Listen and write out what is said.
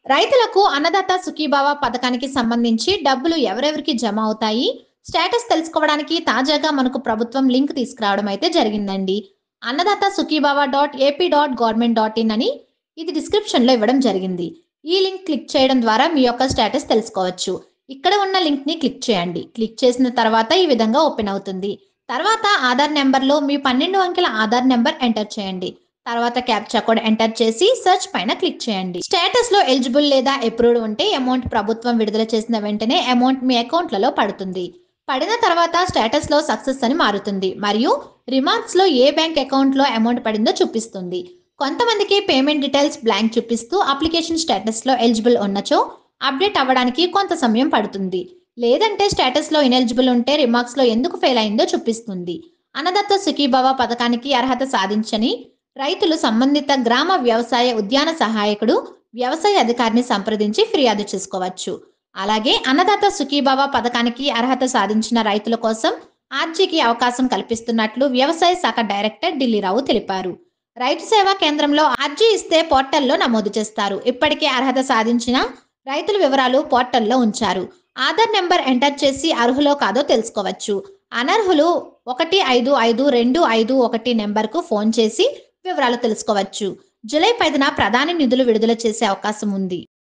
రైతులకు అన్నదాత సుఖీభావ పథకానికి సంబంధించి డబ్బులు ఎవరెవరికి జమ అవుతాయి? స్టేటస్ తెలుసుకోవడానికి తాజాగా మనకు ప్రభుత్వం లింక్ తీసుకురావడం అయితే జరిగిందండి. అన్నదాత సుఖీభావ .ap.government.in అని ఇది డిస్క్రిప్షన్‌లో ఇవ్వడం జరిగింది. ఈ లింక్ క్లిక్ చేయడం ద్వారా మీ యొక్క స్టేటస్ తెలుసుకోవచ్చు. ఇక్కడ ఉన్న లింక్‌ని క్లిక్ చేయండి. క్లిక్ చేసిన తర్వాత ఈ విధంగా ఓపెన్ అవుతుంది. తర్వాత ఆధార్ నంబర్‌లో మీ 12 అంకెల ఆధార్ నంబర్ ఎంటర్ చేయండి. తర్వాత క్యాప్చా కోడ్ ఎంటర్ చేసి సెర్చ్ పైన క్లిక్ చేయండి. స్టేటస్ లో ఎలిజిబుల్ లేదా అప్రూవ్డ్ ఉంటే అమౌంట్ ప్రభుత్వం విడుదల చేసిన వెంటనే అమౌంట్ మీ అకౌంట్లలో పడుతుంది. పడిన తర్వాత స్టేటస్ లో సక్సెస్ అని మారుతుంది మరియు రిమార్క్స్ లో ఏ బ్యాంక్ అకౌంట్ లో అమౌంట్ పడిందో చూపిస్తుంది. కొంతమందికి పేమెంట్ డీటెయిల్స్ బ్లాంక్ చూపిస్తూ అప్లికేషన్ స్టేటస్ లో ఎలిజిబుల్ ఉన్నచో అప్డేట్ అవ్వడానికి కొంత సమయం పడుతుంది. లేదంటే స్టేటస్ లో ఇనెలిజిబుల్ ఉంటే రిమార్క్స్ లో ఎందుకు ఫెయిల్ అయిందో చూపిస్తుంది. అన్నదత్త సుఖీభవ పథకానికి అర్హత సాధించని రైతులు సంబంధిత గ్రామ వ్యవసాయ ఉద్యాన సహాయకుడు, వ్యవసాయ అధికారిని సంప్రదించి ఫిర్యాదు చేసుకోవచ్చు. అలాగే అన్నదాత సుఖీభవ పథకానికి అర్హత సాధించిన రైతుల కోసం ఆర్జీకి అవకాశం కల్పిస్తున్నట్లు వ్యవసాయ శాఖ డైరెక్టర్ ఢిల్లీరావు తెలిపారు. రైతు సేవా కేంద్రంలో అర్జీ ఇస్తే పోర్టల్లో నమోదు చేస్తారు. ఇప్పటికే అర్హత సాధించిన రైతుల వివరాలు పోర్టల్లో ఉంచారు. ఆధార్ నెంబర్ ఎంటర్ చేసి అర్హులో కాదో తెలుసుకోవచ్చు. అనర్హులు 155251 నెంబర్కు ఫోన్ చేసి వివరాలు తెలుసుకోవచ్చు. జూలై 10న ప్రధాని నిధులు విడుదల చేసే అవకాశం ఉంది.